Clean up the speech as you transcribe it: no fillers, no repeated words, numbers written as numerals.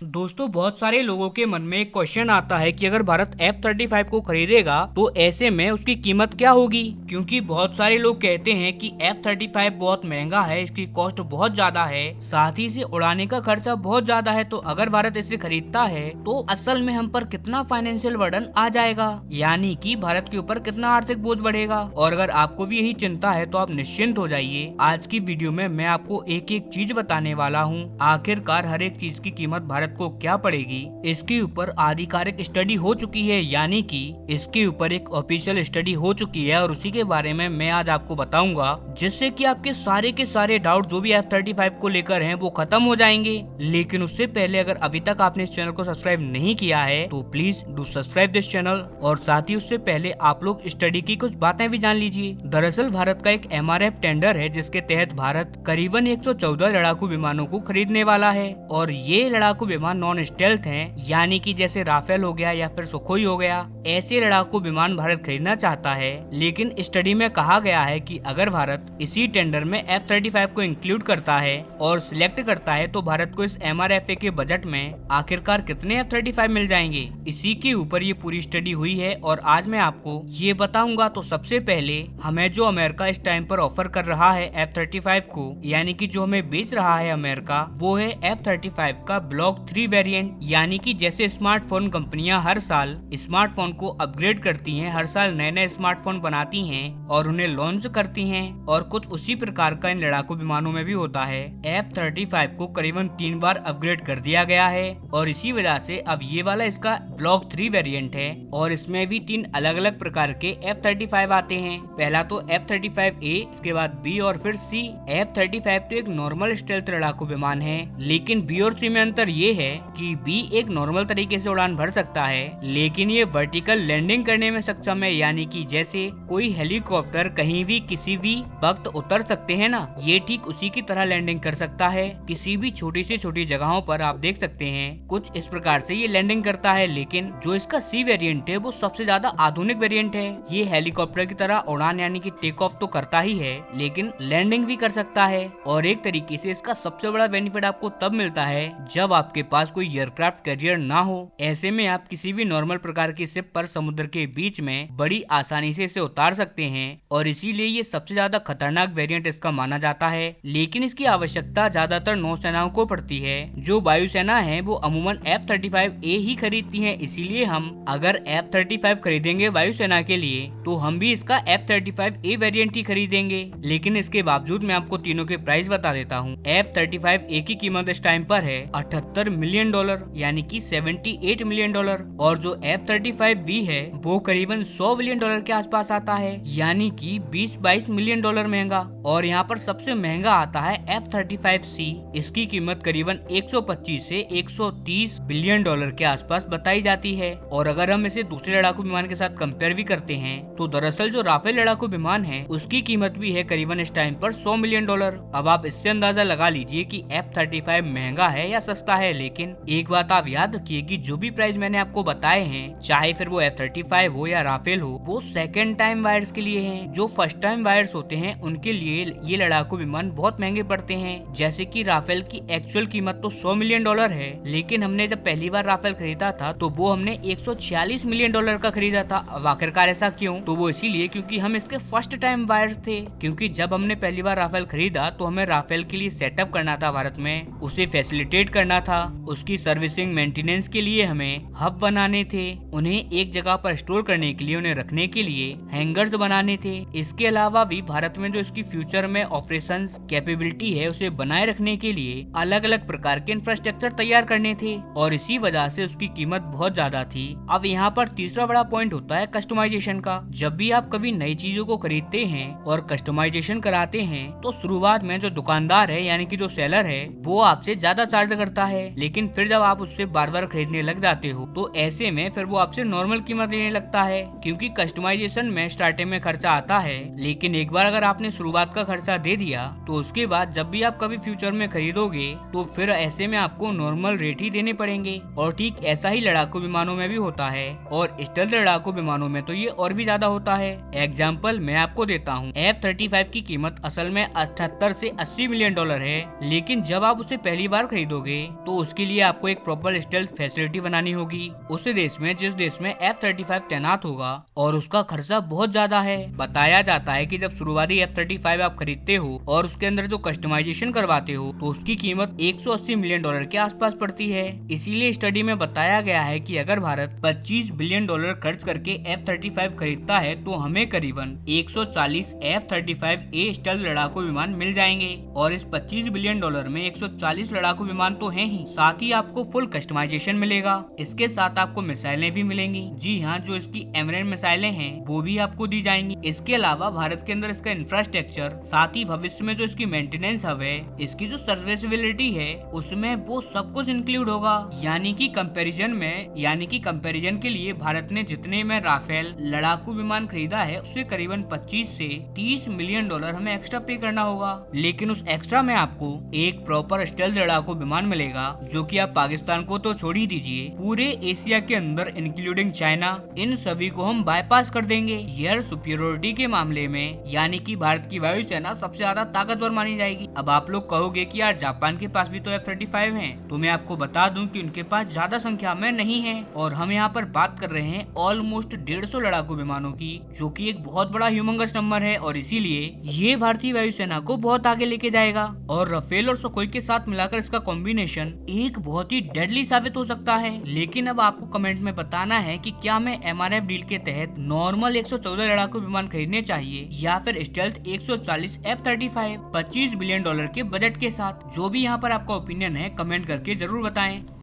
दोस्तों, बहुत सारे लोगों के मन में एक क्वेश्चन आता है कि अगर भारत F-35 को खरीदेगा तो ऐसे में उसकी कीमत क्या होगी। क्योंकि बहुत सारे लोग कहते हैं कि F-35 बहुत महंगा है, इसकी कॉस्ट बहुत ज्यादा है, साथ ही इसे उड़ाने का खर्चा बहुत ज्यादा है। तो अगर भारत इसे खरीदता है तो असल में हम पर कितना फाइनेंशियल बर्डन आ जाएगा, यानी कि भारत के ऊपर कितना आर्थिक बोझ बढ़ेगा। और अगर आपको भी यही चिंता है तो आप निश्चिंत हो जाइए। आज की वीडियो में मैं आपको एक एक चीज बताने वाला हूँ। आखिरकार हर एक चीज की कीमत भारत को क्या पड़ेगी, इसके ऊपर आधिकारिक स्टडी हो चुकी है, यानी कि इसके ऊपर एक ऑफिशियल स्टडी हो चुकी है और उसी के बारे में मैं आज आपको बताऊंगा, जिससे कि आपके सारे के सारे डाउट जो भी F-35 को लेकर हैं वो खत्म हो जाएंगे। लेकिन उससे पहले अगर अभी तक आपने इस चैनल को सब्सक्राइब नहीं किया है तो please do subscribe this channel. और साथ ही उससे पहले आप लोग स्टडी की कुछ बातें भी जान लीजिए। दरअसल भारत का एक MRF टेंडर है, जिसके तहत भारत करीबन 114 लड़ाकू विमानों को खरीदने वाला है। और ये लड़ाकू विमान नॉन स्टेल्थ हैं, यानी कि जैसे राफेल हो गया या फिर सुखोई हो गया, ऐसे लड़ाकू विमान भारत खरीदना चाहता है। लेकिन स्टडी में कहा गया है कि अगर भारत इसी टेंडर में F-35 को इंक्लूड करता है और सिलेक्ट करता है तो भारत को इस MRFA के बजट में आखिरकार कितने F-35 मिल जाएंगे, इसी के ऊपर ये पूरी स्टडी हुई है और आज मैं आपको ये बताऊंगा। तो सबसे पहले हमें जो अमेरिका इस टाइम पर ऑफर कर रहा है F-35 को, यानी कि जो हमें बेच रहा है अमेरिका, वो है F-35 का ब्लॉक 3 वेरिएंट। यानी कि जैसे स्मार्टफोन कंपनियां हर साल स्मार्टफोन को अपग्रेड करती हैं, हर साल नए नए स्मार्टफोन बनाती हैं और उन्हें लॉन्च करती हैं, और कुछ उसी प्रकार का इन लड़ाकू विमानों में भी होता है। F-35 को करीबन 3 बार अपग्रेड कर दिया गया है और इसी वजह से अब ये वाला इसका ब्लॉक 3 वेरिएंट है और इसमें भी 3 अलग अलग प्रकार के F-35 आते हैं। पहला तो F-35A, इसके बाद B और फिर C। F-35 तो एक नॉर्मल स्टेल्थ लड़ाकू विमान है, लेकिन B और C में अंतर ये है कि B एक नॉर्मल तरीके से उड़ान भर सकता है, लेकिन ये वर्टिकल लैंडिंग करने में सक्षम है, यानी कि जैसे कोई हेलीकॉप्टर कहीं भी किसी भी वक्त उतर सकते हैं ना, ये ठीक उसी की तरह लैंडिंग कर सकता है। किसी भी छोटी से छोटी जगहों पर आप देख सकते हैं कुछ इस प्रकार से ये लैंडिंग करता है। लेकिन जो इसका C वेरिएंट है वो सबसे ज्यादा आधुनिक वेरिएंट है। ये हेलीकॉप्टर की तरह उड़ान यानी कि टेक ऑफ तो करता ही है, लेकिन लैंडिंग भी कर सकता है। और एक तरीके से इसका सबसे बड़ा बेनिफिट आपको तब मिलता है जब आपके पास कोई एयरक्राफ्ट कैरियर ना हो। ऐसे में आप किसी भी नॉर्मल प्रकार की शिप पर समुद्र के बीच में बड़ी आसानी से इसे उतार सकते हैं और इसीलिए ये सबसे ज्यादा खतरनाक वेरिएंट इसका माना जाता है। लेकिन इसकी आवश्यकता ज्यादातर नौसेनाओं को पड़ती है। जो वायुसेना है वो अमूमन F-35A ही खरीदती है, इसीलिए हम अगर F-35 खरीदेंगे वायुसेना के लिए तो हम भी इसका F-35A वेरिएंट ही खरीदेंगे। लेकिन इसके बावजूद मैं आपको तीनों के प्राइस बता देता हूँ। F-35A की कीमत इस टाइम पर है $78 मिलियन, यानी कि $78 मिलियन। और जो F-35B है वो करीबन $100 मिलियन के आसपास आता है, यानी कि 20-22 मिलियन डॉलर महंगा। और यहाँ पर सबसे महंगा आता है F-35C। इसकी कीमत करीबन 125 से 130 बिलियन डॉलर के आसपास बताई जाती है। और अगर हम इसे दूसरे लड़ाकू विमान के साथ कंपेयर भी करते हैं तो दरअसल जो राफेल लड़ाकू विमान है उसकी कीमत भी है करीबन इस टाइम पर $100 मिलियन। अब आप इससे अंदाजा लगा लीजिए कि F-35 महंगा है या सस्ता है। लेकिन एक बात आप याद रखिए कि जो भी प्राइस मैंने आपको बताए हैं, चाहे फिर वो F-35 हो या राफेल हो, वो सेकेंड टाइम बायर्स के लिए हैं। जो फर्स्ट टाइम बायर्स होते हैं उनके लिए ये लड़ाकू विमान बहुत महंगे पड़ते हैं। जैसे कि राफेल की एक्चुअल कीमत तो $100 मिलियन है, लेकिन हमने जब पहली बार राफेल खरीदा था तो वो हमने $146 मिलियन का खरीदा था। अब आखिरकार ऐसा क्यों? तो वो इसीलिए क्योंकि हम इसके फर्स्ट टाइम बायर्स थे। क्योंकि जब हमने पहली बार राफेल खरीदा तो हमें राफेल के लिए सेटअप करना था भारत में, उसे फैसिलिटेट करना था, उसकी सर्विसिंग मेंटेनेंस के लिए हमें हब बनाने थे, उन्हें एक जगह पर स्टोर करने के लिए, उन्हें रखने के लिए हैंगर्स बनाने थे। इसके अलावा भी भारत में जो इसकी फ्यूचर में ऑपरेशंस कैपेबिलिटी है उसे बनाए रखने के लिए अलग अलग प्रकार के इंफ्रास्ट्रक्चर तैयार करने थे और इसी वजह से उसकी कीमत बहुत ज्यादा थी। अब यहाँ पर तीसरा बड़ा पॉइंट होता है कस्टमाइजेशन का। जब भी आप कभी नई चीजों को खरीदते हैं और कस्टमाइजेशन कराते हैं तो शुरुआत में जो दुकानदार है यानी कि जो सेलर है वो आपसे ज्यादा चार्ज करता है, लेकिन फिर जब आप उससे बार बार खरीदने लग जाते हो तो ऐसे में फिर वो आपसे नॉर्मल कीमत लेने लगता है। क्योंकि कस्टमाइजेशन में स्टार्टिंग में खर्चा आता है, लेकिन एक बार अगर आपने शुरुआत का खर्चा दे दिया तो उसके बाद जब भी आप कभी फ्यूचर में खरीदोगे तो फिर ऐसे में आपको नॉर्मल रेट ही देने पड़ेंगे। और ठीक ऐसा ही लड़ाकू विमानों में भी होता है और स्टेल्थ लड़ाकू विमानों में तो ये और भी ज्यादा होता है। एग्जाम्पल मैं आपको देता हूँ, F-35 की कीमत असल में 78 से 80 मिलियन डॉलर है, लेकिन जब आप उसे पहली बार खरीदोगे तो उसके लिए आपको एक प्रॉपर स्टेल्थ फैसिलिटी बनानी होगी उस देश में जिस देश में F-35 तैनात होगा, और उसका खर्चा बहुत ज्यादा है। बताया जाता है कि जब शुरुआती F-35 आप खरीदते हो और उसके अंदर जो कस्टमाइजेशन करवाते हो तो उसकी कीमत $180 मिलियन के आसपास पड़ती है। इसीलिए स्टडी में बताया गया है कि अगर भारत $25 बिलियन खर्च करके F-35 खरीदता है तो हमें करीबन 140 F-35A स्टेल्थ लड़ाकू विमान मिल जाएंगे। और इस $25 बिलियन में 140 लड़ाकू विमान तो हैं ही, साथ ही आपको फुल कस्टमाइजेशन मिलेगा। इसके साथ आपको मिसाइलें भी मिलेंगी। जी हाँ, जो इसकी एमरेन मिसाइलें हैं वो भी आपको दी जाएंगी। इसके अलावा भारत के अंदर इसका इंफ्रास्ट्रक्चर, साथ ही भविष्य में जो इसकी मेंटेनेंस हब है, इसकी जो सर्विसेबिलिटी है, उसमें वो सब कुछ इंक्लूड होगा। यानी कि कंपैरिजन के लिए भारत ने जितने में राफेल लड़ाकू विमान खरीदा है उससे करीबन 25 से 30 मिलियन डॉलर हमें एक्स्ट्रा पे करना होगा। लेकिन उस एक्स्ट्रा में आपको एक प्रॉपर स्टेल्थ लड़ाकू विमान मिलेगा जो कि आप पाकिस्तान को तो छोड़ ही दीजिए, पूरे एशिया के अंदर इंक्लूडिंग चाइना, इन सभी को हम बाईपास कर देंगे। एयर सुपीरियोरिटी के मामले में यानी कि भारत की वायुसेना सबसे ज्यादा ताकतवर मानी जाएगी। अब आप लोग कहोगे कि यार जापान के पास भी तो F-35 है, तो मैं आपको बता दूं कि उनके पास ज्यादा संख्या में नहीं है, और हम यहाँ पर बात कर रहे हैं ऑलमोस्ट 150 लड़ाकू विमानों की, जो कि एक बहुत बड़ा ह्यूमंगस नंबर है। और इसीलिए ये भारतीय वायुसेना को बहुत आगे लेके जाएगा। और राफेल और सुखोई के साथ मिलाकर इसका कॉम्बिनेशन एक बहुत ही डेडली साबित हो सकता है। लेकिन अब आपको कमेंट में बताना है कि क्या मैं MRF डील के तहत नॉर्मल 114 लड़ाकू विमान खरीदने चाहिए या फिर स्टेल्थ 140 F-35 $25 बिलियन के बजट के साथ। जो भी यहाँ पर आपका ओपिनियन है कमेंट करके जरूर बताएं।